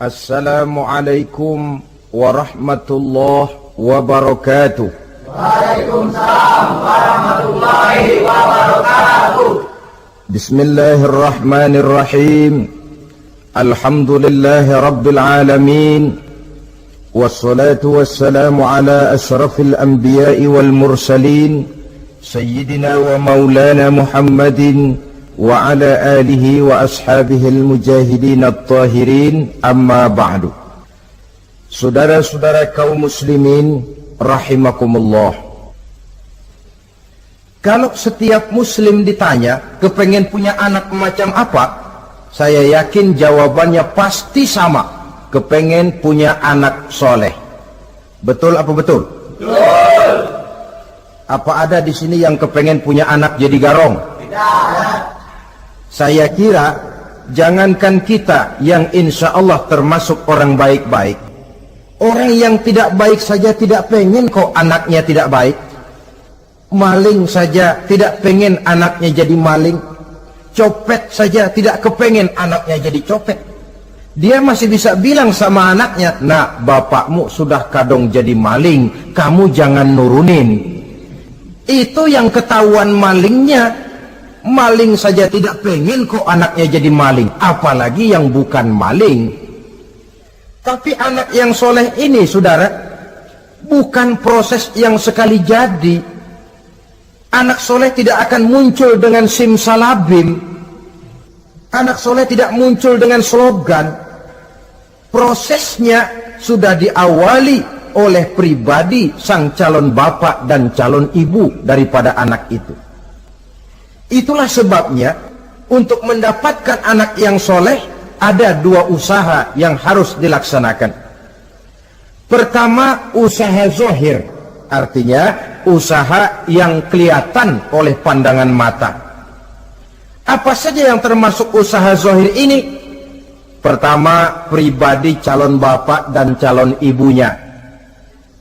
Assalamualaikum warahmatullahi wabarakatuh. Waalaikumsalam warahmatullahi wabarakatuh. Bismillahirrahmanirrahim. Alhamdulillahi rabbil alamin. Wassalatu wassalamu ala ashrafil anbiya'i wal mursalin, sayyidina wa maulana Muhammadin wa ala alihi wa ashabihil mujahidin at-tahirin, amma ba'du. Saudara-saudara kaum muslimin rahimakumullah, kalau setiap muslim ditanya kepengen punya anak macam apa, saya yakin jawabannya pasti sama, kepengen punya anak soleh. Betul apa betul? Betul. Apa ada di sini yang kepengen punya anak jadi garong? Tidak. Saya kira jangankan kita yang insya Allah termasuk orang baik-baik, orang yang tidak baik saja tidak pengen kok anaknya tidak baik. Maling saja tidak pengen anaknya jadi maling. Copet saja tidak kepengen anaknya jadi copet. Dia masih bisa bilang sama anaknya, "Nak, bapakmu sudah kadung jadi maling, kamu jangan nurunin." Itu yang ketahuan malingnya. Maling saja tidak pengen kok anaknya jadi maling, apalagi yang bukan maling. Tapi anak yang soleh ini, saudara, bukan proses yang sekali jadi. Anak soleh tidak akan muncul dengan simsalabim. Anak soleh tidak muncul dengan slogan. Prosesnya sudah diawali oleh pribadi sang calon bapak dan calon ibu daripada anak itu. Itulah sebabnya untuk mendapatkan anak yang soleh ada dua usaha yang harus dilaksanakan. Pertama, usaha zohir, artinya usaha yang kelihatan oleh pandangan mata. Apa saja yang termasuk usaha zohir ini? Pertama, pribadi calon bapak dan calon ibunya.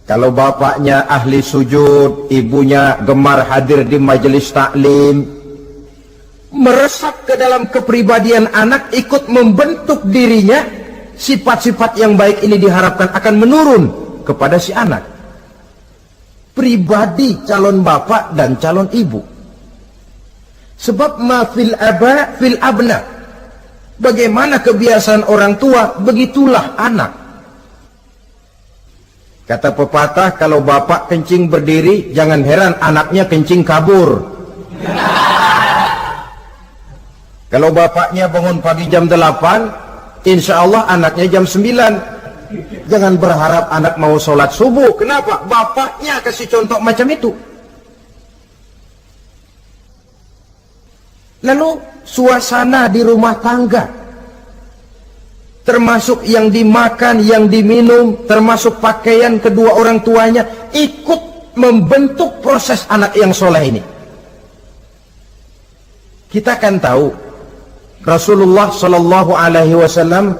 Kalau bapaknya ahli sujud, ibunya gemar hadir di majelis taklim, meresap ke dalam kepribadian anak, ikut membentuk dirinya. Sifat-sifat yang baik ini diharapkan akan menurun kepada si anak. Pribadi calon bapak dan calon ibu. Sebab ma fil aba fil abna. Bagaimana kebiasaan orang tua, begitulah anak. Kata pepatah, kalau bapak kencing berdiri, jangan heran anaknya kencing kabur. Kalau bapaknya bangun pagi jam 8, insya Allah anaknya jam 9. Jangan berharap anak mau sholat subuh. Kenapa? Bapaknya kasih contoh macam itu. Lalu suasana di rumah tangga, termasuk yang dimakan, yang diminum, termasuk pakaian kedua orang tuanya, ikut membentuk proses anak yang soleh ini. Kita kan tahu Rasulullah Shallallahu Alaihi Wasallam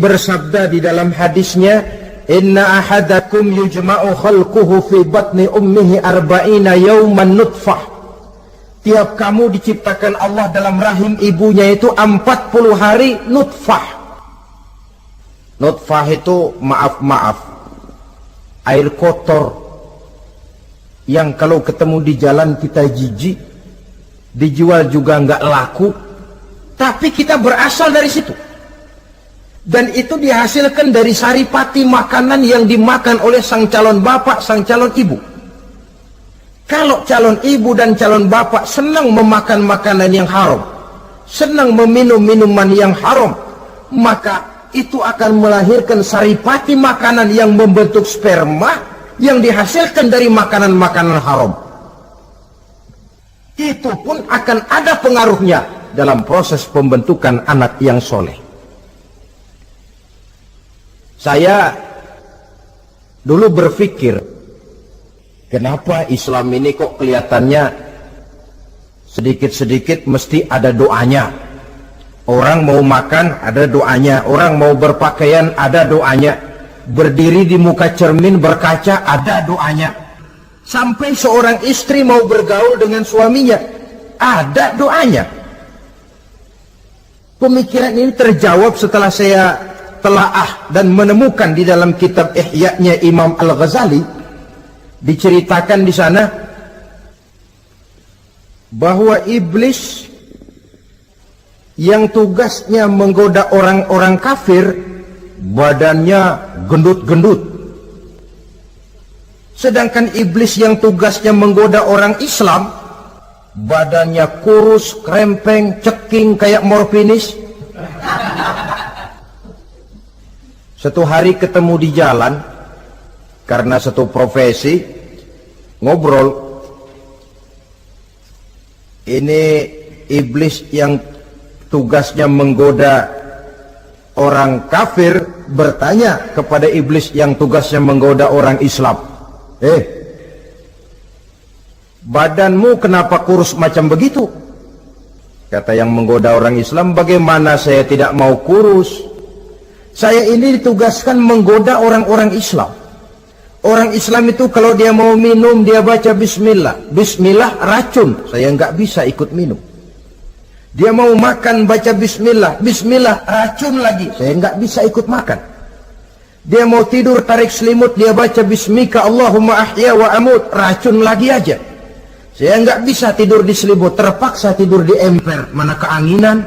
bersabda di dalam hadisnya, "Inna ahadakum yujma'u khalquhu fi batni ummihi arba'ina yawman nutfah." Tiap kamu diciptakan Allah dalam rahim ibunya itu 40 hari nutfah. Nutfah itu maaf, air kotor yang kalau ketemu di jalan kita jijik, dijual juga nggak laku. Tapi kita berasal dari situ. Dan itu dihasilkan dari saripati makanan yang dimakan oleh sang calon bapak, sang calon ibu. Kalau calon ibu dan calon bapak senang memakan makanan yang haram, senang meminum minuman yang haram, maka itu akan melahirkan saripati makanan yang membentuk sperma yang dihasilkan dari makanan-makanan haram. Itu pun akan ada pengaruhnya dalam proses pembentukan anak yang soleh. Saya dulu berpikir, kenapa Islam ini kok kelihatannya sedikit-sedikit mesti ada doanya. Orang mau makan ada doanya, orang mau berpakaian ada doanya, berdiri di muka cermin berkaca ada doanya. Sampai seorang istri mau bergaul dengan suaminya ada doanya. Pemikiran ini terjawab setelah saya telaah dan menemukan di dalam kitab Ihya-nya Imam Al-Ghazali, diceritakan di sana bahwa iblis yang tugasnya menggoda orang-orang kafir badannya gendut-gendut, sedangkan iblis yang tugasnya menggoda orang Islam badannya kurus, krempeng, ceking kayak morfinis. Satu hari ketemu di jalan karena satu profesi, ngobrol. Ini iblis yang tugasnya menggoda orang kafir bertanya kepada iblis yang tugasnya menggoda orang Islam, badanmu kenapa kurus macam begitu? Kata yang menggoda orang Islam, bagaimana saya tidak mau kurus? Saya ini ditugaskan menggoda orang-orang Islam. Orang Islam itu kalau dia mau minum, dia baca bismillah. Bismillah racun, saya nggak bisa ikut minum. Dia mau makan, baca bismillah. Bismillah racun lagi, saya nggak bisa ikut makan. Dia mau tidur, tarik selimut, dia baca bismika Allahumma ahya wa amut, racun lagi aja. Saya nggak bisa tidur di selimut, terpaksa tidur di emper, mana keanginan.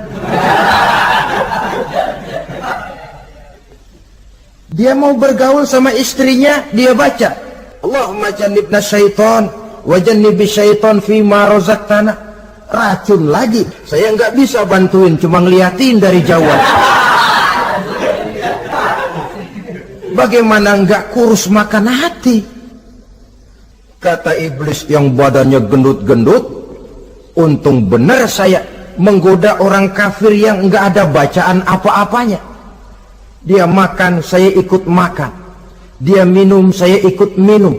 Dia mau bergaul sama istrinya, dia baca Allahumma jannibna syaitan wa jannibi syaitan fima razaqtana, racun lagi. Saya nggak bisa bantuin, cuma ngeliatin dari jauh. Bagaimana nggak kurus makan hati? Kata iblis yang badannya gendut-gendut, untung benar saya menggoda orang kafir yang nggak ada bacaan apa-apanya. Dia makan, saya ikut makan. Dia minum, saya ikut minum.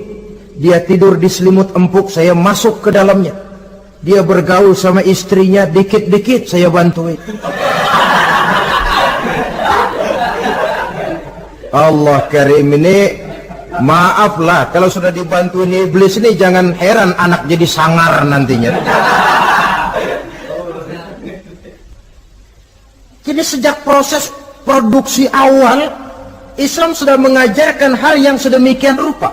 Dia tidur di selimut empuk, saya masuk ke dalamnya. Dia bergaul sama istrinya, dikit-dikit saya bantuin. Allah Karim, ini maaflah kalau sudah dibantuin iblis ini, jangan heran anak jadi sangar nantinya. Jadi sejak proses produksi awal, Islam sudah mengajarkan hal yang sedemikian rupa.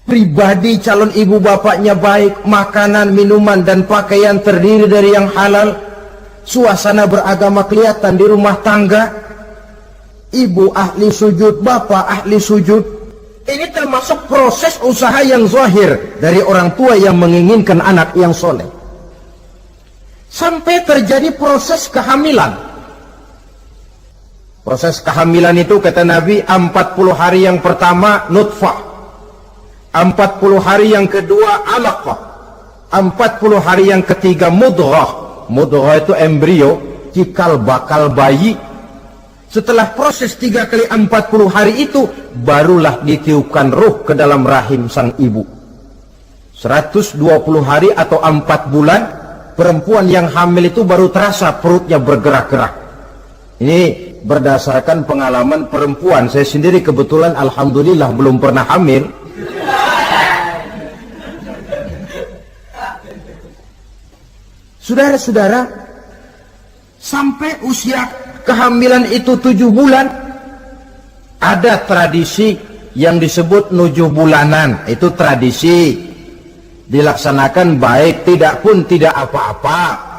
Pribadi calon ibu bapaknya baik, makanan, minuman, dan pakaian terdiri dari yang halal. Suasana beragama kelihatan di rumah tangga. Ibu ahli sujud, bapak ahli sujud. Ini termasuk proses usaha yang zahir dari orang tua yang menginginkan anak yang soleh. Sampai terjadi proses kehamilan. Proses kehamilan itu kata Nabi 40 hari yang pertama nutfah, 40 hari yang kedua alaqah, 40 hari yang ketiga mudghah. Mudghah itu embrio, cikal bakal bayi. Setelah proses 3 kali 40 hari itu, barulah ditiupkan ruh ke dalam rahim sang ibu. 120 hari atau 4 bulan, perempuan yang hamil itu baru terasa perutnya bergerak-gerak. Ini berdasarkan pengalaman perempuan. Saya sendiri kebetulan alhamdulillah belum pernah hamil. Saudara-saudara, sampai usia kehamilan itu 7 bulan, ada tradisi yang disebut 7 bulanan. Itu tradisi dilaksanakan baik, tidak pun tidak apa-apa.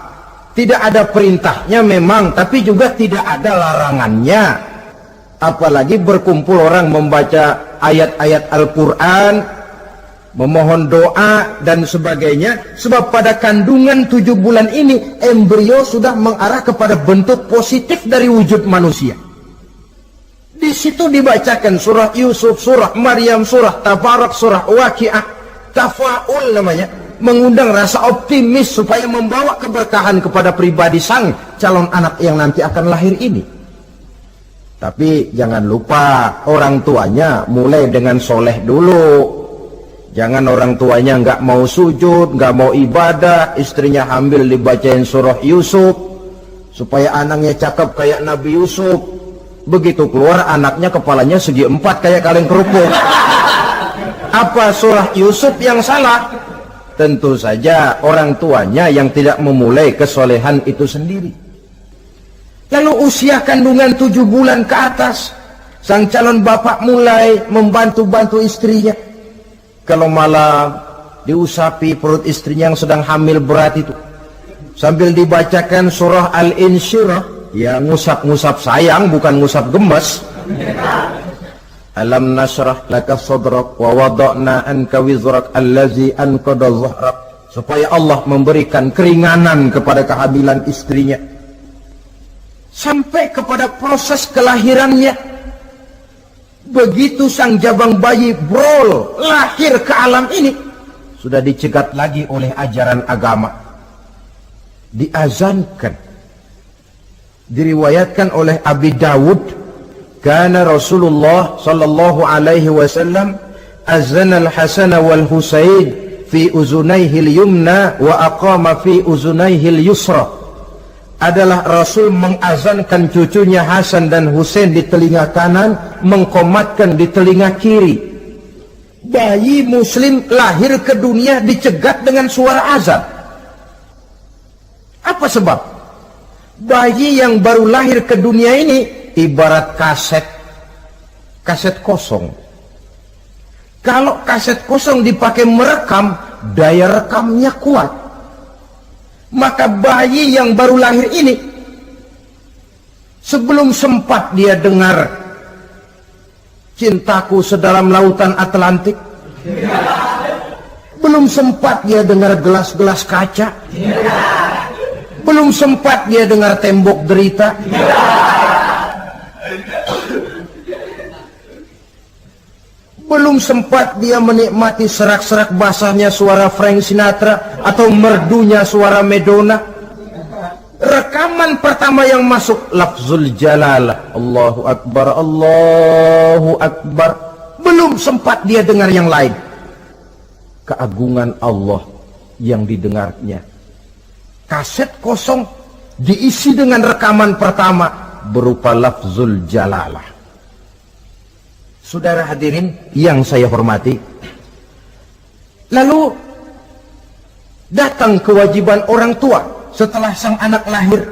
Tidak ada perintahnya memang, tapi juga tidak ada larangannya. Apalagi berkumpul orang membaca ayat-ayat Al-Quran, memohon doa dan sebagainya. Sebab pada kandungan 7 bulan ini, embrio sudah mengarah kepada bentuk positif dari wujud manusia. Di situ dibacakan surah Yusuf, surah Maryam, surah Tabarak, surah Waqiah, Tafa'ul namanya, mengundang rasa optimis supaya membawa keberkahan kepada pribadi sang calon anak yang nanti akan lahir ini. Tapi jangan lupa orang tuanya mulai dengan soleh dulu. Jangan orang tuanya nggak mau sujud, nggak mau ibadah, istrinya hamil dibacain surah Yusuf supaya anaknya cakep kayak Nabi Yusuf. Begitu keluar anaknya kepalanya segi 4 kayak kaleng kerupuk. Apa surah Yusuf yang salah? Tentu saja orang tuanya yang tidak memulai kesolehan itu sendiri. Lalu usia kandungan 7 bulan ke atas, sang calon bapak mulai membantu-bantu istrinya. Kalau malam diusapi perut istrinya yang sedang hamil berat itu, sambil dibacakan surah Al-Insyirah, ya ngusap-ngusap sayang, bukan ngusap gemes. Alam nashrah laka sadrak wa wada'na anka wizrak allazi anqadha dhahrak, supaya Allah memberikan keringanan kepada kehamilan istrinya sampai kepada proses kelahirannya. Begitu sang jabang bayi brol lahir ke alam ini, sudah dicegat lagi oleh ajaran agama, diazankan. Diriwayatkan oleh Abi Dawud, kana Rasulullah sallallahu alaihi wasallam azana al-Hasan wal Husain fi uzunaihi al-yumna wa aqama fi uzunaihi al-yusra. Adalah Rasul mengazankan cucunya Hasan dan Husain di telinga kanan, mengkomatkan di telinga kiri. Bayi muslim lahir ke dunia dicegat dengan suara azan. Apa sebab? Bayi yang baru lahir ke dunia ini ibarat kaset kosong. Kalau kaset kosong dipakai merekam, daya rekamnya kuat. Maka bayi yang baru lahir ini, sebelum sempat dia dengar cintaku sedalam lautan Atlantik, belum sempat dia dengar gelas-gelas kaca, belum sempat dia dengar tembok derita, belum sempat dia menikmati serak-serak basahnya suara Frank Sinatra atau merdunya suara Madonna. Rekaman pertama yang masuk lafzul jalalah, Allahu Akbar, Allahu Akbar. Belum sempat dia dengar yang lain, keagungan Allah yang didengarnya. Kaset kosong diisi dengan rekaman pertama berupa lafzul jalalah. Saudara hadirin yang saya hormati, lalu datang kewajiban orang tua setelah sang anak lahir.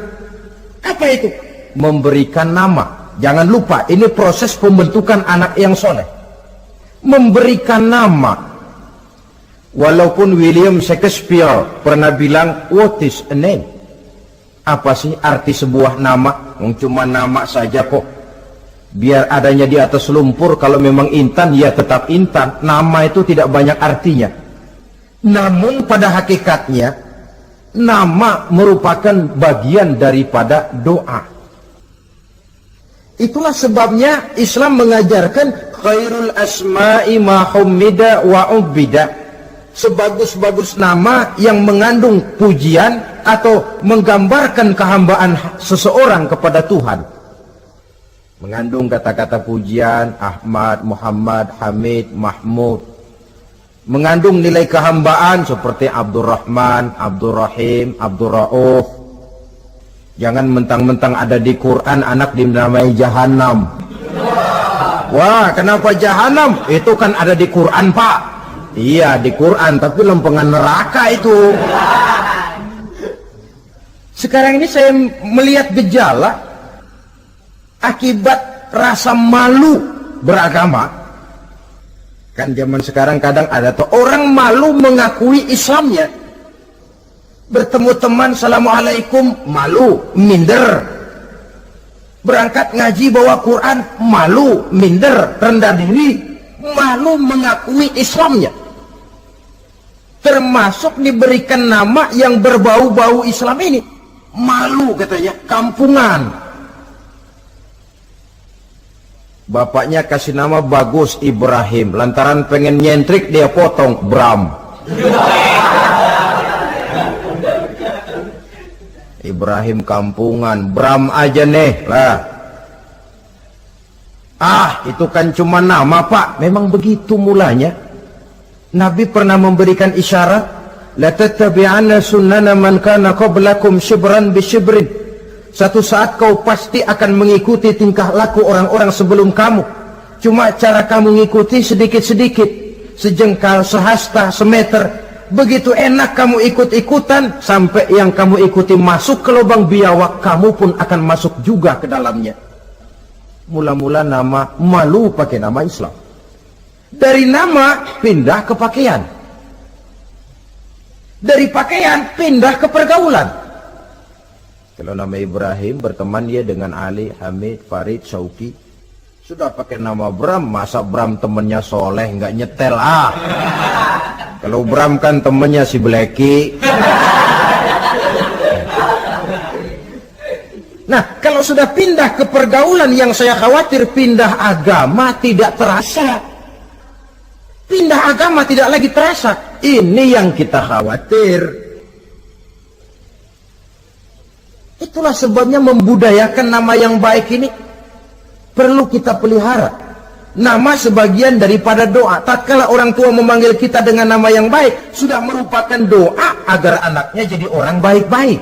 Apa itu? Memberikan nama. Jangan lupa, ini proses pembentukan anak yang soleh. Memberikan nama. Walaupun William Shakespeare pernah bilang, what is a name? Apa sih arti sebuah nama? Cuma nama saja kok. Biar adanya di atas lumpur, kalau memang intan ya tetap intan. Nama itu tidak banyak artinya. Namun pada hakikatnya nama merupakan bagian daripada doa. Itulah sebabnya Islam mengajarkan khairul asma'i ma hummida wa ubida. Sebagus-bagus nama yang mengandung pujian atau menggambarkan kehambaan seseorang kepada Tuhan. Mengandung kata-kata pujian, Ahmad, Muhammad, Hamid, Mahmud. Mengandung nilai kehambaan seperti Abdurrahman, Abdurrahim, Abdurrauf. Jangan mentang-mentang ada di Quran anak dinamai Jahannam. Wah, kenapa Jahannam? Itu kan ada di Quran, Pak. Iya, di Quran, tapi lempengan neraka itu. Sekarang ini saya melihat gejala akibat rasa malu beragama. Kan zaman sekarang kadang ada tuh orang malu mengakui Islamnya. Bertemu teman, Assalamualaikum, malu, minder. Berangkat ngaji bawa Quran, malu, minder, rendah diri, malu mengakui Islamnya. Termasuk diberikan nama yang berbau-bau Islam ini. Malu katanya, kampungan. Bapaknya kasih nama bagus, Ibrahim. Lantaran pengen nyentrik, dia potong Bram. Ibrahim kampungan, Bram aja nih lah. Itu kan cuma nama, Pak. Memang begitu mulanya. Nabi pernah memberikan isyarat, la tattabi'anna sunnana man kana qablakum shibran bi shibrin. Satu saat kau pasti akan mengikuti tingkah laku orang-orang sebelum kamu. Cuma cara kamu mengikuti sedikit-sedikit, sejengkal, sehasta, semeter. begitu enak kamu ikut-ikutan, sampai yang kamu ikuti masuk ke lubang biawak, kamu pun akan masuk juga ke dalamnya. Mula-mula nama, malu pakai nama Islam. Dari nama pindah ke pakaian, dari pakaian pindah ke pergaulan. Kalau nama Ibrahim, berteman dia dengan Ali, Hamid, Farid, Syauki. Sudah pakai nama Bram, masa Bram temennya soleh, nggak nyetel Kalau Bram kan temennya si Bleki. Nah, kalau sudah pindah ke pergaulan, yang saya khawatir pindah agama tidak terasa. Pindah agama tidak lagi terasa. Ini yang kita khawatir. Itulah sebabnya membudayakan nama yang baik ini perlu kita pelihara. Nama sebagian daripada doa. Tatkala orang tua memanggil kita dengan nama yang baik, sudah merupakan doa agar anaknya jadi orang baik-baik.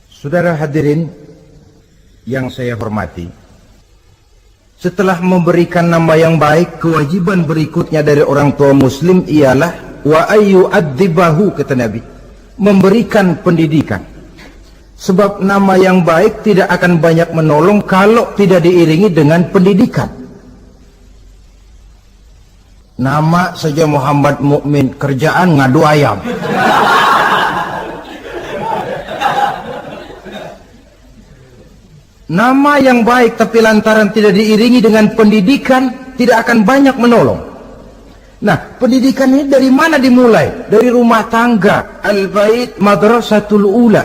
Saudara hadirin yang saya hormati, setelah memberikan nama yang baik, kewajiban berikutnya dari orang tua muslim ialah wa ayyu'adzibahu, kata Nabi, memberikan pendidikan. Sebab nama yang baik tidak akan banyak menolong kalau tidak diiringi dengan pendidikan. Nama saja Muhammad Mukmin, kerjaan ngadu ayam. Nama yang baik tapi lantaran tidak diiringi dengan pendidikan, tidak akan banyak menolong. Nah, pendidikan ini dari mana dimulai? Dari rumah tangga. Al-bait madrasatul ula.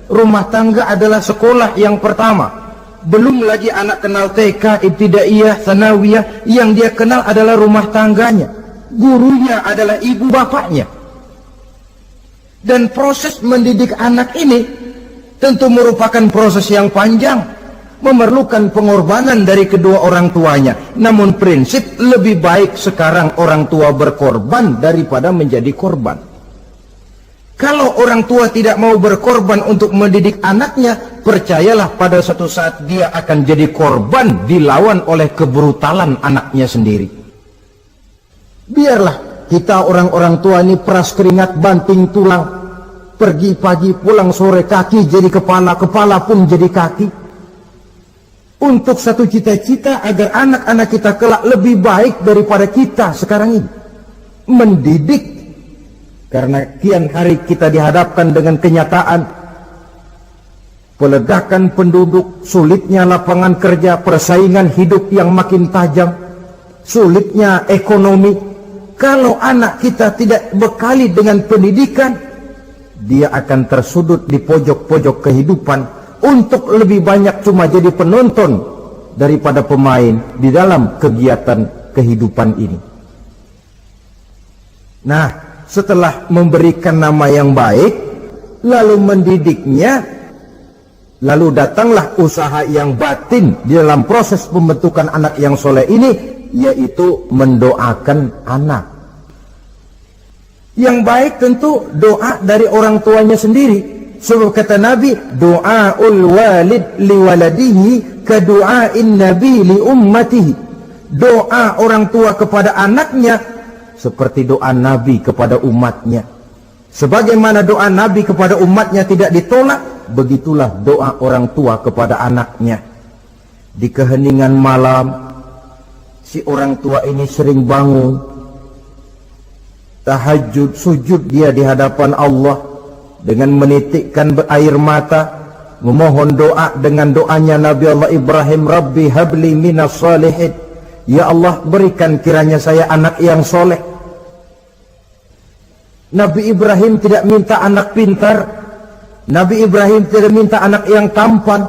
Rumah tangga adalah sekolah yang pertama. Belum lagi anak kenal TK, ibtidaiyah, sanawiyah. Yang dia kenal adalah rumah tangganya. Gurunya adalah ibu bapaknya. Dan proses mendidik anak ini tentu merupakan proses yang panjang, memerlukan pengorbanan dari kedua orang tuanya. Namun prinsip lebih baik sekarang orang tua berkorban daripada menjadi korban. Kalau orang tua tidak mau berkorban untuk mendidik anaknya, percayalah pada suatu saat dia akan jadi korban, dilawan oleh kebrutalan anaknya sendiri. Biarlah kita orang-orang tua ini peras keringat banting tulang, pergi pagi pulang sore, kaki jadi kepala, kepala pun jadi kaki, untuk satu cita-cita agar anak-anak kita kelak lebih baik daripada kita sekarang ini. Mendidik. Karena kian hari kita dihadapkan dengan kenyataan peledakan penduduk, sulitnya lapangan kerja, persaingan hidup yang makin tajam, sulitnya ekonomi. Kalau anak kita tidak bekali dengan pendidikan, dia akan tersudut di pojok-pojok kehidupan untuk lebih banyak cuma jadi penonton daripada pemain di dalam kegiatan kehidupan ini. Nah, setelah memberikan nama yang baik, lalu mendidiknya, lalu datanglah usaha yang batin di dalam proses pembentukan anak yang soleh ini, yaitu mendoakan anak. Yang baik tentu doa dari orang tuanya sendiri. Sebab kata Nabi, doaul walid liwaladihi kadu'ain nabi li ummatihi. Doa orang tua kepada anaknya seperti doa Nabi kepada umatnya. Sebagaimana doa Nabi kepada umatnya tidak ditolak, begitulah doa orang tua kepada anaknya. Di keheningan malam, si orang tua ini sering bangun, tahajud, sujud dia di hadapan Allah dengan menitikkan air mata, memohon doa dengan doanya Nabi Allah Ibrahim, Rabbi habli minas salihin. Ya Allah, berikan kiranya saya anak yang soleh. Nabi Ibrahim tidak minta anak pintar, Nabi Ibrahim tidak minta anak yang tampan,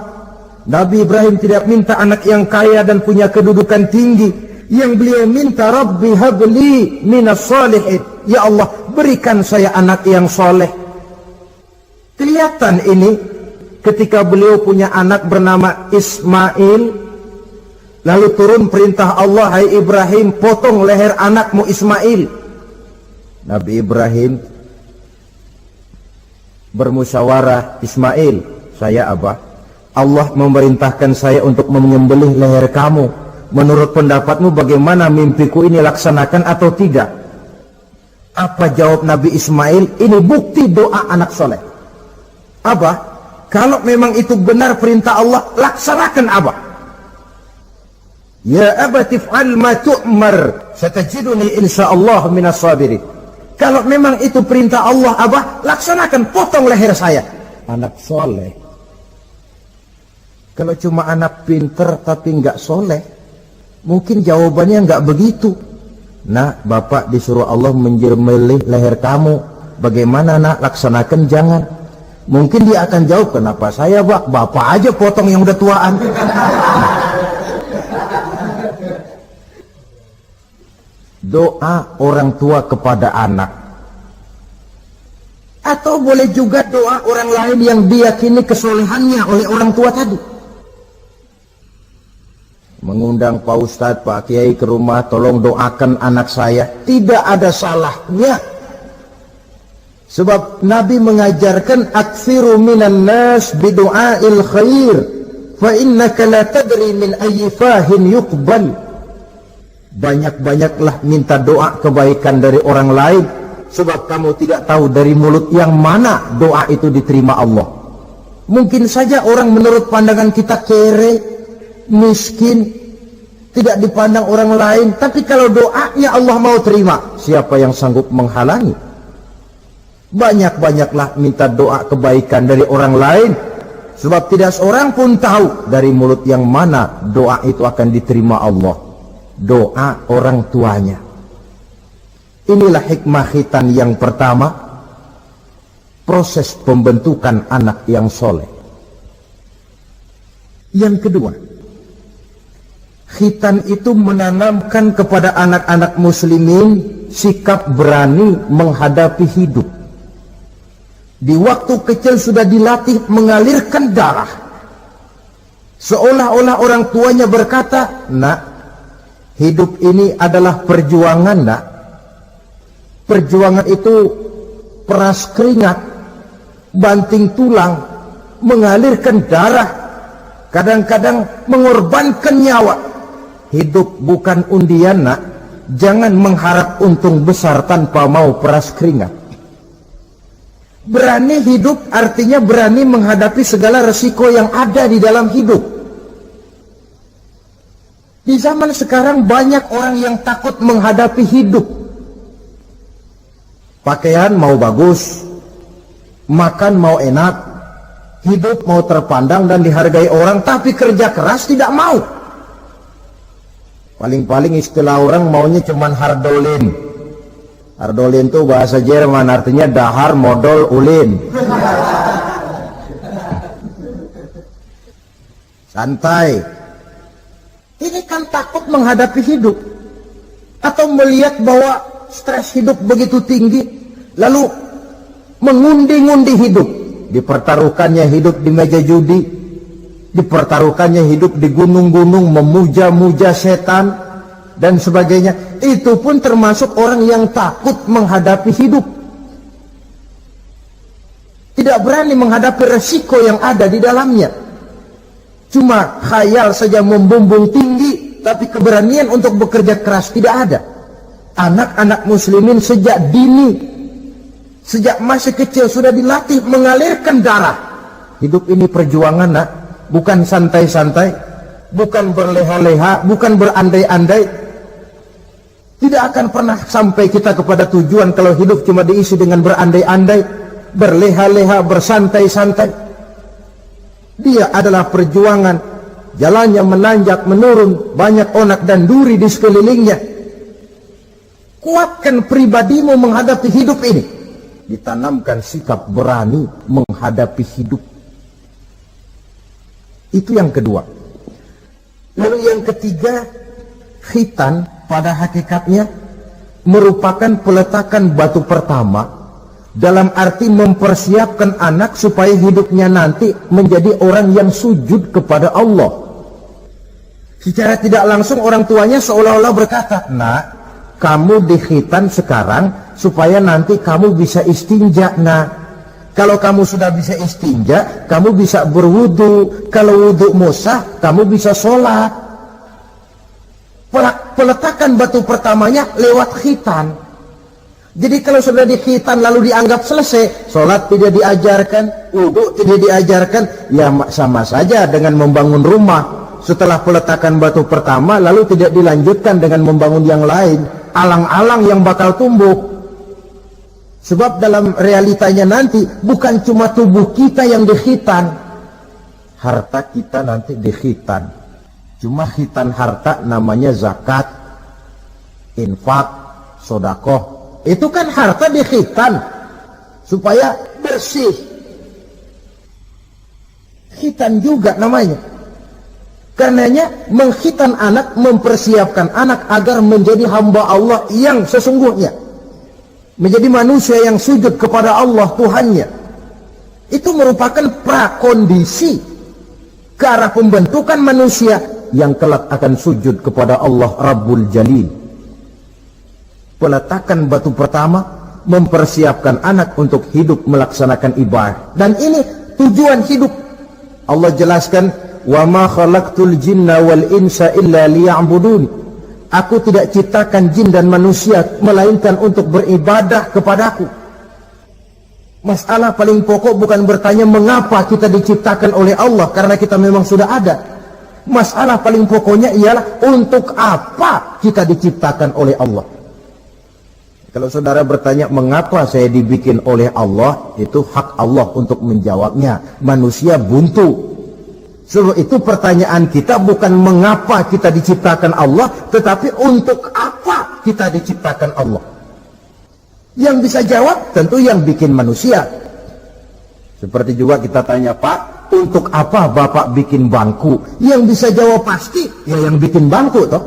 Nabi Ibrahim tidak minta anak yang kaya dan punya kedudukan tinggi. Yang beliau minta, Rabbi habli minas salihin. Ya Allah, berikan saya anak yang soleh. Kelihatan ini ketika beliau punya anak bernama Ismail, lalu turun perintah Allah, hai Ibrahim, potong leher anakmu Ismail. Nabi Ibrahim bermusyawarah, Ismail, saya Abah, Allah memerintahkan saya untuk menyembelih leher kamu. Menurut pendapatmu bagaimana, mimpiku ini laksanakan atau tidak? Apa jawab Nabi Ismail? Ini bukti doa anak soleh. Abah, kalau memang itu benar perintah Allah, laksanakan Abah. Ya abati if'al ma tu'mar, satajiduni insyaallah minas sabirin. Kalau memang itu perintah Allah, Abah, laksanakan, potong leher saya. Anak soleh. Kalau cuma anak pinter tapi nggak soleh, mungkin jawabannya nggak begitu. Nak, bapak disuruh Allah menjelmelih leher kamu. Bagaimana nak, laksanakan jangan. Mungkin dia akan jawab, kenapa saya pak? Bapak aja potong yang udah tuaan. Doa orang tua kepada anak. Atau boleh juga doa orang lain yang diyakini kesolehannya oleh orang tua tadi. Mengundang Pak Ustadz, Pak Kiai ke rumah, tolong doakan anak saya. Tidak ada salahnya. Sebab Nabi mengajarkan, aksiru minan nas bidu'ail khair, fa innaka la tadri min ayyi fahin yuqbal. Banyak-banyaklah minta doa kebaikan dari orang lain, sebab kamu tidak tahu dari mulut yang mana doa itu diterima Allah. Mungkin saja orang menurut pandangan kita kere, miskin, tidak dipandang orang lain, tapi kalau doanya Allah mau terima, siapa yang sanggup menghalangi? Banyak-banyaklah minta doa kebaikan dari orang lain, sebab tidak seorang pun tahu dari mulut yang mana doa itu akan diterima Allah. Doa orang tuanya. Inilah hikmah khitan yang pertama, proses pembentukan anak yang soleh. Yang kedua, khitan itu menanamkan kepada anak-anak muslimin sikap berani menghadapi hidup. Di waktu kecil sudah dilatih mengalirkan darah. Seolah-olah orang tuanya berkata, nak, hidup ini adalah perjuangan, nak. Perjuangan itu peras keringat, banting tulang, mengalirkan darah, kadang-kadang mengorbankan nyawa. Hidup bukan undian, nak. Jangan mengharap untung besar tanpa mau peras keringat. Berani hidup artinya berani menghadapi segala resiko yang ada di dalam hidup. Di zaman sekarang banyak orang yang takut menghadapi hidup. Pakaian mau bagus, makan mau enak, hidup mau terpandang dan dihargai orang, tapi kerja keras tidak mau. Paling-paling istilah orang maunya cuman hardolin. Hardolin itu bahasa Jerman, artinya dahar modal ulin. Santai. Ini kan takut menghadapi hidup, atau melihat bahwa stres hidup begitu tinggi, lalu mengundi-ngundi hidup. Dipertaruhkannya hidup di meja judi, dipertaruhkannya hidup di gunung-gunung, memuja-muja setan dan sebagainya. Itu pun termasuk orang yang takut menghadapi hidup, tidak berani menghadapi resiko yang ada di dalamnya. Cuma khayal saja membumbung tinggi, tapi keberanian untuk bekerja keras tidak ada. Anak-anak muslimin sejak dini, sejak masih kecil sudah dilatih mengalirkan darah. Hidup ini perjuangan, nak. Bukan santai-santai, bukan berleha-leha, bukan berandai-andai. Tidak akan pernah sampai kita kepada tujuan kalau hidup cuma diisi dengan berandai-andai, berleha-leha, bersantai-santai. Dia adalah perjuangan, jalannya menanjak menurun, banyak onak dan duri di sekelilingnya. Kuatkan pribadimu menghadapi hidup ini. Ditanamkan sikap berani menghadapi hidup. Itu yang kedua. Lalu yang ketiga, khitan pada hakikatnya merupakan peletakan batu pertama, dalam arti mempersiapkan anak supaya hidupnya nanti menjadi orang yang sujud kepada Allah. Secara tidak langsung orang tuanya seolah-olah berkata, nak, kamu dikhitan sekarang supaya nanti kamu bisa istinja. Nah, kalau kamu sudah bisa istinja, kamu bisa berwudu. Kalau wudumu sah, kamu bisa sholat. Peletakan batu pertamanya lewat khitan. Jadi kalau sudah dikhitan lalu dianggap selesai, sholat tidak diajarkan, wudhu tidak diajarkan, ya sama saja dengan membangun rumah. Setelah peletakan batu pertama lalu tidak dilanjutkan dengan membangun yang lain, alang-alang yang bakal tumbuh. Sebab dalam realitanya nanti bukan cuma tubuh kita yang dikhitan, harta kita nanti dikhitan. Cuma khitan harta namanya zakat, infak, sodakoh. Itu kan harta dikhitan supaya bersih. Khitan juga namanya. Karenanya mengkhitan anak, mempersiapkan anak agar menjadi hamba Allah yang sesungguhnya, menjadi manusia yang sujud kepada Allah Tuhannya. Itu merupakan prakondisi ke arah pembentukan manusia yang kelak akan sujud kepada Allah Rabbul Jalil. Peletakan batu pertama mempersiapkan anak untuk hidup melaksanakan ibadah, dan ini tujuan hidup. Allah jelaskan, wa ma khalaqtul jinna wal insa illa liya'budun. Aku tidak ciptakan jin dan manusia melainkan untuk beribadah kepadaku. Masalah paling pokok bukan bertanya mengapa kita diciptakan oleh Allah, karena kita memang sudah ada. Masalah paling pokoknya ialah untuk apa kita diciptakan oleh Allah. Kalau saudara bertanya mengapa saya dibikin oleh Allah, itu hak Allah untuk menjawabnya. Manusia buntu. Sebab itu pertanyaan kita bukan mengapa kita diciptakan Allah, tetapi untuk apa kita diciptakan Allah. Yang bisa jawab tentu yang bikin manusia. Seperti juga kita tanya, Pak, untuk apa Bapak bikin bangku? Yang bisa jawab pasti ya yang bikin bangku toh.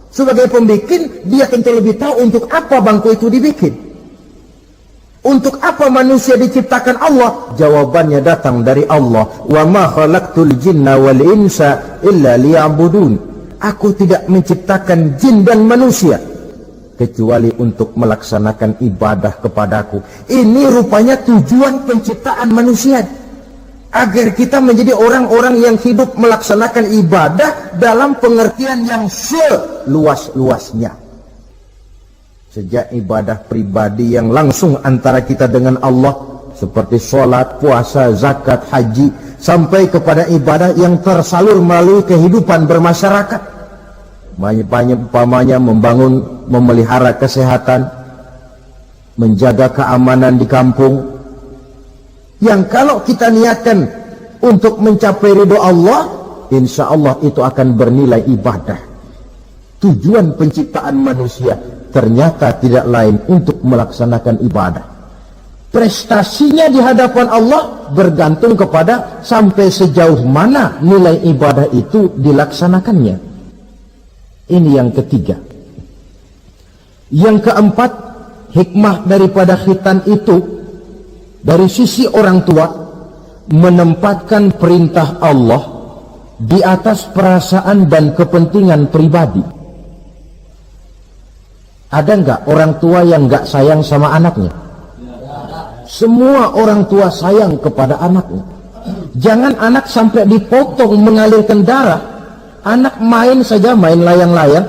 Sebagai pembikin, dia tentu lebih tahu untuk apa bangku itu dibikin. Untuk apa manusia diciptakan Allah? Jawabannya datang dari Allah. Wa ma khalaqtul jinna wal insa illa liya'budun. Aku tidak menciptakan jin dan manusia kecuali untuk melaksanakan ibadah kepadaku. Ini rupanya tujuan penciptaan manusia, agar kita menjadi orang-orang yang hidup melaksanakan ibadah dalam pengertian yang seluas-luasnya. Sejak ibadah pribadi yang langsung antara kita dengan Allah, seperti sholat, puasa, zakat, haji, sampai kepada ibadah yang tersalur melalui kehidupan bermasyarakat. Umpamanya membangun, memelihara kesehatan, menjaga keamanan di kampung, yang kalau kita niatkan untuk mencapai ridho Allah, insya Allah itu akan bernilai ibadah. Tujuan penciptaan manusia ternyata tidak lain untuk melaksanakan ibadah. Prestasinya di hadapan Allah bergantung kepada sampai sejauh mana nilai ibadah itu dilaksanakannya. Ini yang ketiga. Yang keempat, hikmah daripada khitan itu, dari sisi orang tua, menempatkan perintah Allah di atas perasaan dan kepentingan pribadi. Ada enggak orang tua yang enggak sayang sama anaknya? Semua orang tua sayang kepada anaknya. Jangan anak sampai dipotong mengalirkan darah. Anak main saja, main layang-layang,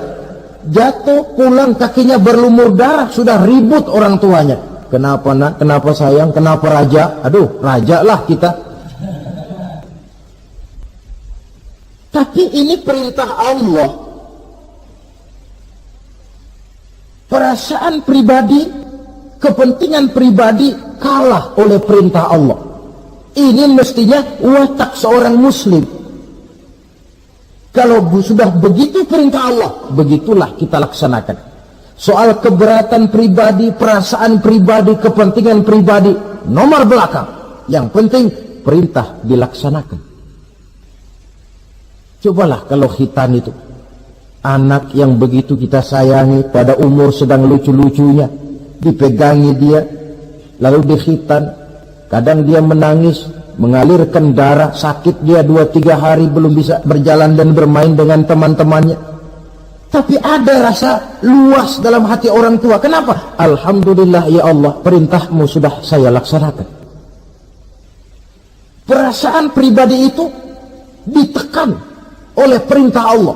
jatuh, pulang kakinya berlumur darah, sudah ribut orang tuanya. Kenapa nak? Kenapa sayang? Kenapa raja? Aduh, raja lah kita. Tapi ini perintah Allah. Perasaan pribadi, kepentingan pribadi kalah oleh perintah Allah. Ini mestinya watak seorang muslim. Kalau sudah begitu perintah Allah, begitulah kita laksanakan. Soal keberatan pribadi, perasaan pribadi, kepentingan pribadi, nomor belakang. Yang penting perintah dilaksanakan. Cobalah kalau khitan itu, anak yang begitu kita sayangi, pada umur sedang lucu-lucunya, dipegangi dia, lalu dikhitan. Kadang dia menangis, mengalirkan darah, sakit dia 2-3 hari belum bisa berjalan dan bermain dengan teman-temannya. Tapi ada rasa luas dalam hati orang tua. Kenapa? Alhamdulillah ya Allah, perintahmu sudah saya laksanakan. Perasaan pribadi itu ditekan oleh perintah Allah.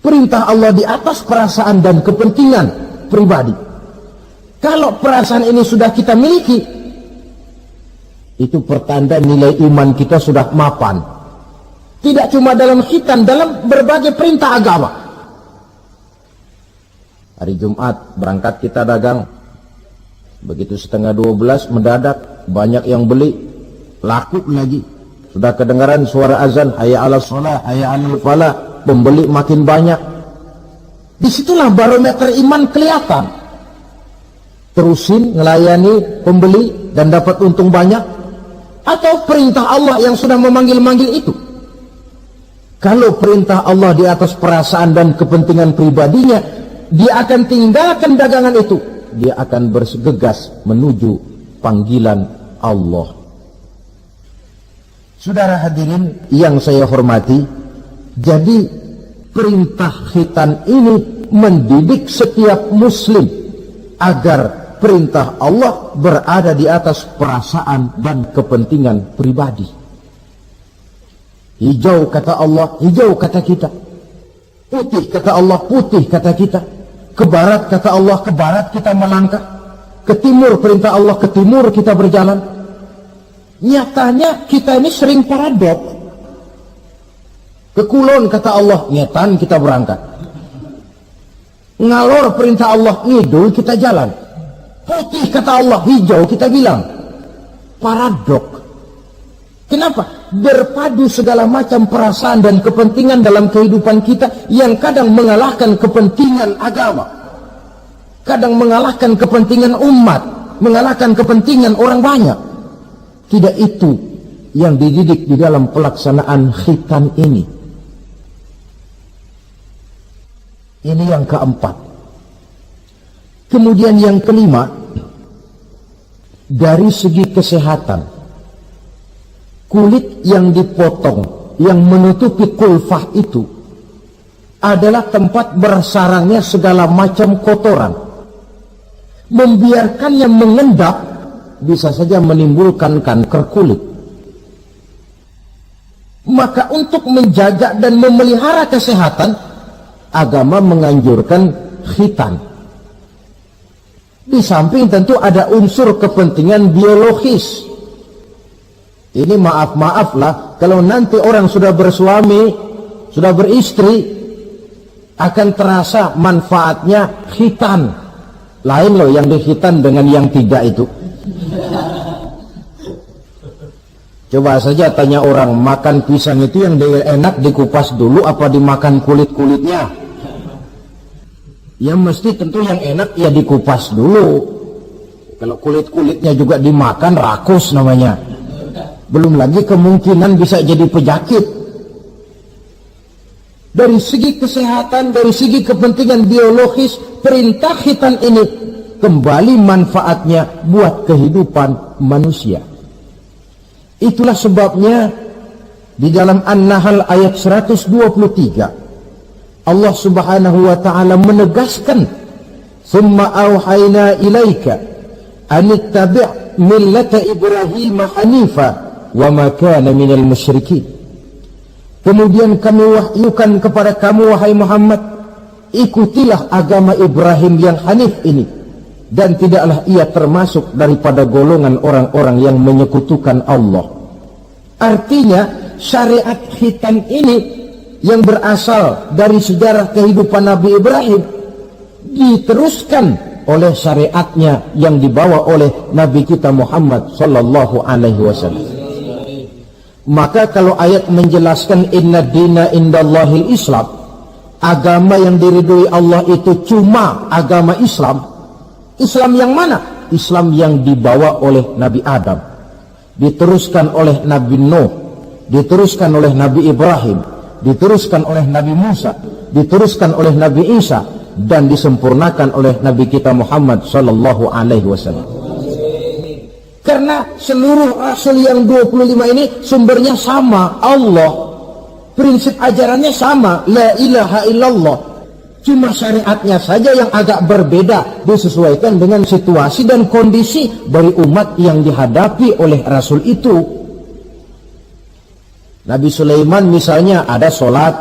Perintah Allah di atas perasaan dan kepentingan pribadi. Kalau perasaan ini sudah kita miliki, itu pertanda nilai iman kita sudah mapan. Tidak cuma dalam khitan, dalam berbagai perintah agama. Hari Jumat berangkat kita dagang. Begitu 11:30 mendadak banyak yang beli, laku lagi. Sudah kedengaran suara azan, hayya 'alas shalah, hayya 'alal falah, pembeli makin banyak. Disitulah barometer iman kelihatan. Terusin melayani pembeli dan dapat untung banyak, atau perintah Allah yang sudah memanggil-manggil itu. Kalau perintah Allah di atas perasaan dan kepentingan pribadinya, dia akan tinggalkan dagangan itu. Dia akan bergegas menuju panggilan Allah. Saudara hadirin yang saya hormati, jadi perintah khitan ini mendidik setiap muslim agar perintah Allah berada di atas perasaan dan kepentingan pribadi. Hijau kata Allah, hijau kata kita. Putih kata Allah, putih kata kita. Ke barat kata Allah, ke barat kita melangkah. Ke timur perintah Allah, ke timur kita berjalan. Nyatanya kita ini sering paradok. Ke kulon kata Allah, ngetan kita berangkat. Ngalor perintah Allah, ngidul kita jalan. Putih kata Allah, hijau kita bilang. Paradok. Kenapa? Berpadu segala macam perasaan dan kepentingan dalam kehidupan kita yang kadang mengalahkan kepentingan agama, kadang mengalahkan kepentingan umat, mengalahkan kepentingan orang banyak. Tidak itu yang dididik di dalam pelaksanaan khitan ini. Ini yang keempat. Kemudian yang kelima, dari segi kesehatan, kulit yang dipotong, yang menutupi kulfah itu adalah tempat bersarangnya segala macam kotoran. Membiarkannya mengendap bisa saja menimbulkan kanker kulit. Maka untuk menjaga dan memelihara kesehatan, agama menganjurkan khitan. Di samping tentu ada unsur kepentingan biologis. Ini maaf lah, kalau nanti orang sudah bersuami, sudah beristri, akan terasa manfaatnya khitan. Lain loh yang dikhitan dengan yang tidak itu. Coba saja tanya orang, makan pisang itu yang enak dikupas dulu apa dimakan kulit-kulitnya? Ya mesti tentu yang enak ya dikupas dulu. Kalau kulit-kulitnya juga dimakan, rakus namanya. Belum lagi kemungkinan bisa jadi penyakit. Dari segi kesehatan, dari segi kepentingan biologis, perintah khitan ini kembali manfaatnya buat kehidupan manusia. Itulah sebabnya di dalam An-Nahl ayat 123 Allah subhanahu wa ta'ala menegaskan, "Tsumma auhayna ilaika an ittabi' millata Ibrahim hanifa wa ma kana minal musyrikin." Kemudian kami wahyukan kepada kamu wahai Muhammad, ikutilah agama Ibrahim yang hanif ini, dan tidaklah ia termasuk daripada golongan orang-orang yang menyekutukan Allah. Artinya syariat khitan ini yang berasal dari sejarah kehidupan Nabi Ibrahim diteruskan oleh syariatnya yang dibawa oleh Nabi kita Muhammad sallallahu alaihi wasallam. Maka kalau ayat menjelaskan inna dina indallahil Islam, agama yang diridhoi Allah itu cuma agama Islam. Islam yang mana? Islam yang dibawa oleh Nabi Adam, diteruskan oleh Nabi Nuh, diteruskan oleh Nabi Ibrahim, diteruskan oleh Nabi Musa, diteruskan oleh Nabi Isa, dan disempurnakan oleh Nabi kita Muhammad sallallahu alaihi wasallam. Karena seluruh rasul yang 25 ini sumbernya sama, Allah. Prinsip ajarannya sama, la ilaha illallah. Cuma syariatnya saja yang agak berbeda, disesuaikan dengan situasi dan kondisi dari umat yang dihadapi oleh rasul itu. Nabi Sulaiman misalnya ada sholat,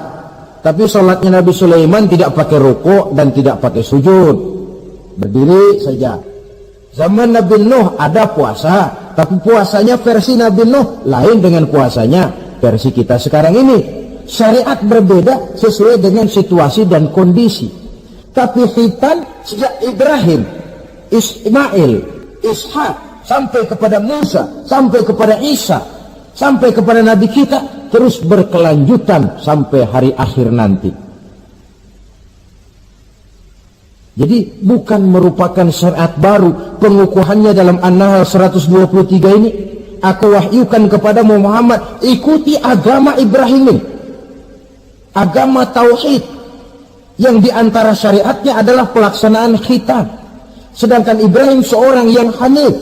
tapi sholatnya Nabi Sulaiman tidak pakai rukuk dan tidak pakai sujud, berdiri saja. Zaman Nabi Nuh ada puasa, tapi puasanya versi Nabi Nuh lain dengan puasanya versi kita sekarang ini. Syariat berbeda sesuai dengan situasi dan kondisi. Tapi khitan sejak Ibrahim, Ismail, Ishak, sampai kepada Musa, sampai kepada Isa, sampai kepada Nabi kita, terus berkelanjutan sampai hari akhir nanti. Jadi bukan merupakan syariat baru. Pengukuhannya dalam An-Nahl 123 ini, aku wahyukan kepada Muhammad, ikuti agama Ibrahim ini, agama tauhid, yang diantara syariatnya adalah pelaksanaan khitan. Sedangkan Ibrahim seorang yang hanif.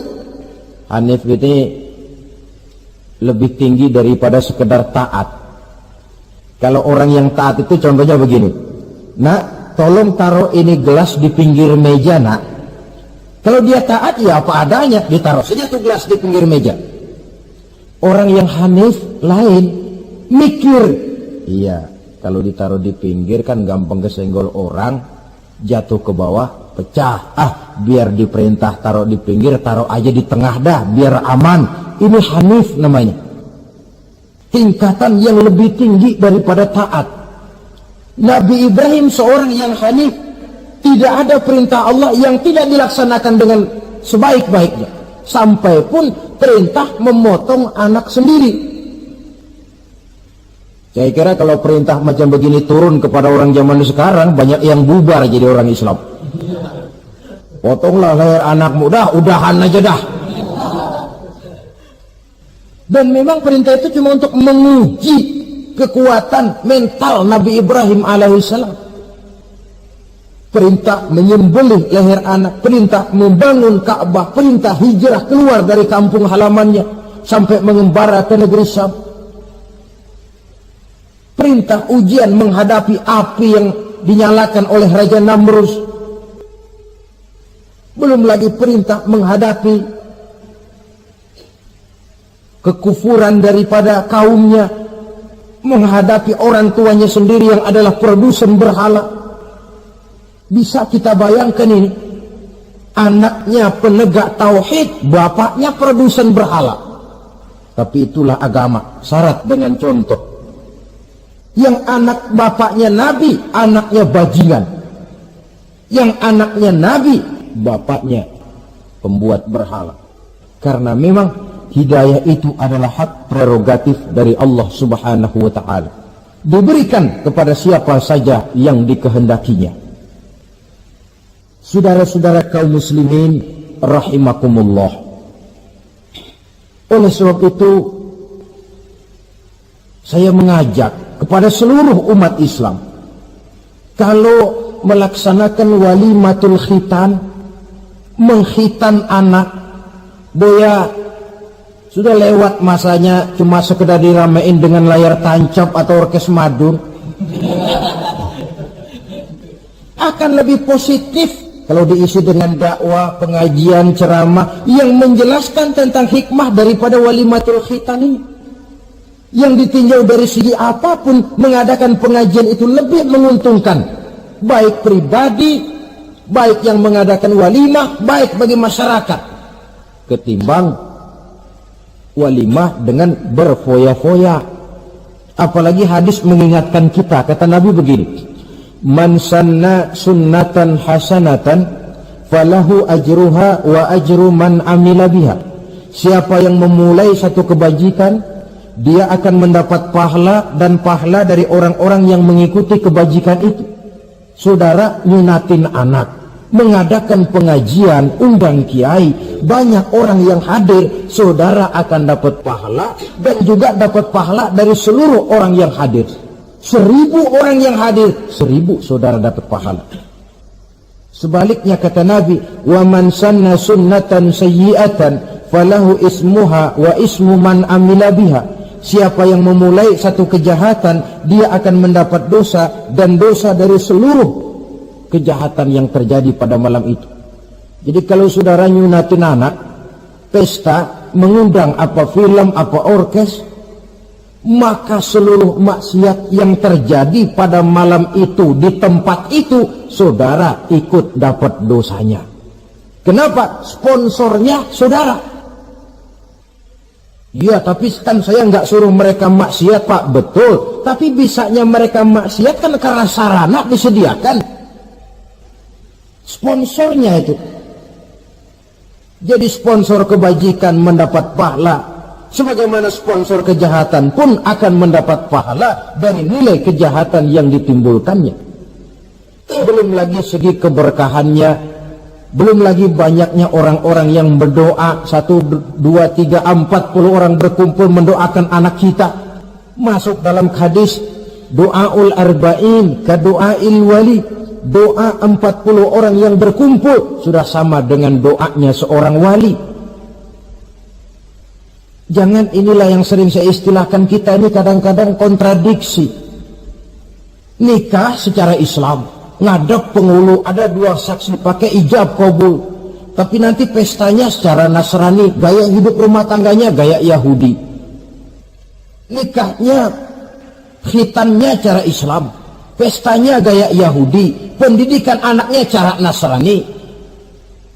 Hanif ini lebih tinggi daripada sekedar taat. Kalau orang yang taat itu contohnya begini, nak, tolong taruh ini gelas di pinggir meja, nak. Kalau dia taat ya apa adanya, ditaruh saja tuh gelas di pinggir meja. Orang yang hanif lain, mikir. Iya, kalau ditaruh di pinggir kan gampang kesenggol orang, jatuh ke bawah, pecah. Biar diperintah taruh di pinggir, taruh aja di tengah dah, biar aman. Ini hanif namanya. Tingkatan yang lebih tinggi daripada taat. Nabi Ibrahim seorang yang hanif. Tidak ada perintah Allah yang tidak dilaksanakan dengan sebaik-baiknya. Sampai pun perintah memotong anak sendiri. Saya kira kalau perintah macam begini turun kepada orang zaman sekarang, banyak yang bubar jadi orang Islam. Potonglah leher anakmu, udahan aja dah. Dan memang perintah itu cuma untuk menguji kekuatan mental Nabi Ibrahim alaihissalam. Perintah menyembelih leher anak, perintah membangun Ka'bah, perintah hijrah keluar dari kampung halamannya sampai mengembara ke negeri Syam. Perintah ujian menghadapi api yang dinyalakan oleh Raja Namrus. Belum lagi perintah menghadapi kekufuran daripada kaumnya, menghadapi orang tuanya sendiri yang adalah produsen berhala. Bisa kita bayangkan ini, anaknya penegak tauhid, bapaknya produsen berhala. Tapi itulah agama, syarat dengan contoh. Yang anak bapaknya nabi, anaknya bajingan. Yang anaknya nabi, bapaknya pembuat berhala. Karena memang hidayah itu adalah hak prerogatif dari Allah Subhanahu wa ta'ala. Diberikan kepada siapa saja yang dikehendakinya. Saudara-saudara kaum muslimin rahimakumullah. Oleh sebab itu, saya mengajak kepada seluruh umat Islam, kalau melaksanakan walimatul khitan, mengkhitan anak, boya sudah lewat masanya cuma sekedar diramein dengan layar tancap atau orkes madun. Akan lebih positif kalau diisi dengan dakwah, pengajian, ceramah yang menjelaskan tentang hikmah daripada walimatul khitan ini. Yang ditinjau dari segi apapun, mengadakan pengajian itu lebih menguntungkan, baik pribadi, baik yang mengadakan walimah, baik bagi masyarakat, ketimbang walimah dengan berfoya-foya. Apalagi hadis mengingatkan kita, kata Nabi begini, man sanna sunnatan hasanatan falahu ajruha wa ajru man amila biha. Siapa yang memulai satu kebajikan, dia akan mendapat pahala dan pahala dari orang-orang yang mengikuti kebajikan itu. Saudara nyunatin anak, mengadakan pengajian, undang kiai, banyak orang yang hadir, saudara akan dapat pahala dan juga dapat pahala dari seluruh orang yang hadir. 1000 orang yang hadir, 1000 saudara dapat pahala. Sebaliknya kata Nabi, wa man sanna sunnatan sayyi'atan falahu ismuha wa ismu man amila biha. Siapa yang memulai satu kejahatan, dia akan mendapat dosa dan dosa dari seluruh kejahatan yang terjadi pada malam itu. Jadi kalau saudara nyunatin anak, pesta, mengundang apa film, apa orkes, maka seluruh maksiat yang terjadi pada malam itu, di tempat itu, saudara ikut dapat dosanya. Kenapa? Sponsornya saudara. Ya, tapi kan saya nggak suruh mereka maksiat, Pak. Betul. Tapi bisanya mereka maksiat kan karena sarana disediakan. Sponsornya itu. Jadi sponsor kebajikan mendapat pahala, sebagaimana sponsor kejahatan pun akan mendapat pahala dari nilai kejahatan yang ditimbulkannya. Belum lagi segi keberkahannya, belum lagi banyaknya orang-orang yang berdoa, 1, 2, 3, 40 orang berkumpul mendoakan anak kita. Masuk dalam hadis doaul arba'in ka doail wali. Doa 40 orang yang berkumpul sudah sama dengan doanya seorang wali. Jangan, inilah yang sering saya istilahkan, kita ini kadang-kadang kontradiksi. Nikah secara Islam, ngadep penghulu, ada 2 saksi pakai ijab kabul, tapi nanti pestanya secara Nasrani, gaya hidup rumah tangganya gaya Yahudi. Nikahnya, khitannya cara Islam, pestanya gaya Yahudi, pendidikan anaknya cara Nasrani.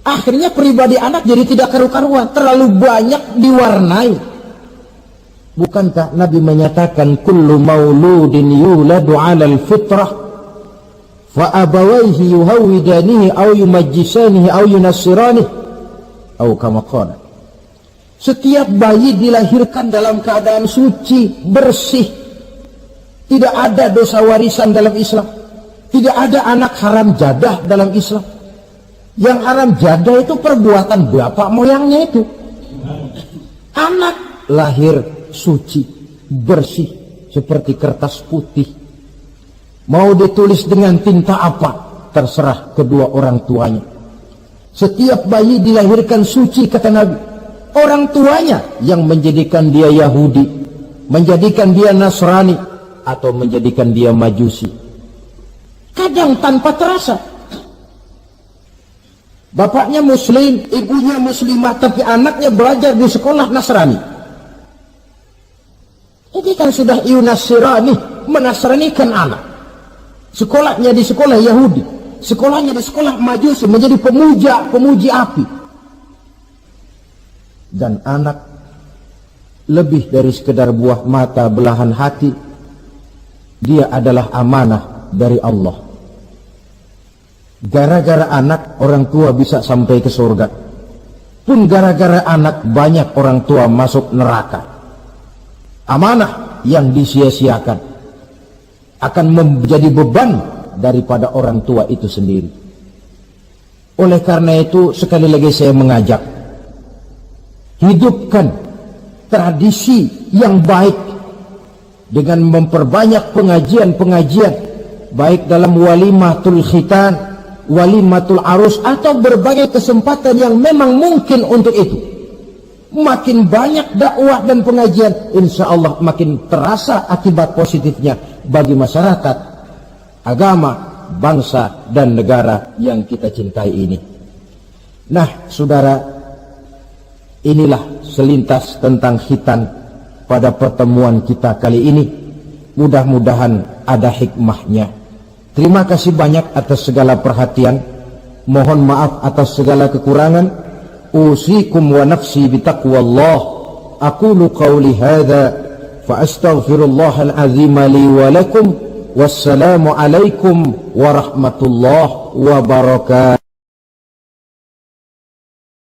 Akhirnya pribadi anak jadi tidak karu-karuan, terlalu banyak diwarnai. Bukankah Nabi menyatakan kullu mauludin yuladu 'alal fitrah fa abawayhi yuhawidanihi aw yumajjisanihi aw yunassiranihi aw kama qala. Setiap bayi dilahirkan dalam keadaan suci, bersih. Tidak ada dosa warisan dalam Islam. Tidak ada anak haram jadah dalam Islam. Yang haram jadah itu perbuatan bapak moyangnya itu. Anak lahir suci, bersih, seperti kertas putih. Mau ditulis dengan tinta apa, terserah kedua orang tuanya. Setiap bayi dilahirkan suci, kata Nabi. Orang tuanya yang menjadikan dia Yahudi, menjadikan dia Nasrani, atau menjadikan dia Majusi. Kadang tanpa terasa. Bapaknya muslim, ibunya muslimah, tapi anaknya belajar di sekolah Nasrani. Ini kan sudah yunasirani, menasranikan anak. Sekolahnya di sekolah Yahudi, sekolahnya di sekolah Majusi, menjadi pemuji api. Dan anak lebih dari sekedar buah mata, belahan hati. Dia adalah amanah dari Allah. Gara-gara anak, orang tua bisa sampai ke surga. Pun gara-gara anak, banyak orang tua masuk neraka. Amanah yang disia-siakan akan menjadi beban daripada orang tua itu sendiri. Oleh karena itu, sekali lagi saya mengajak, hidupkan tradisi yang baik dengan memperbanyak pengajian-pengajian, baik dalam walimatul khitan, walimatul arus, atau berbagai kesempatan yang memang mungkin untuk itu. Makin banyak dakwah dan pengajian, insya Allah makin terasa akibat positifnya bagi masyarakat, agama, bangsa, dan negara yang kita cintai ini. Nah, saudara, inilah selintas tentang khitan pada pertemuan kita kali ini. Mudah-mudahan ada hikmahnya. Terima kasih banyak atas segala perhatian. Mohon maaf atas segala kekurangan. Usikum wa nafsi bitaqwallah. Aqulu qawli hadha fa astaghfirullahal azim li wa lakum. Wassalamu alaikum warahmatullahi wabarakatuh.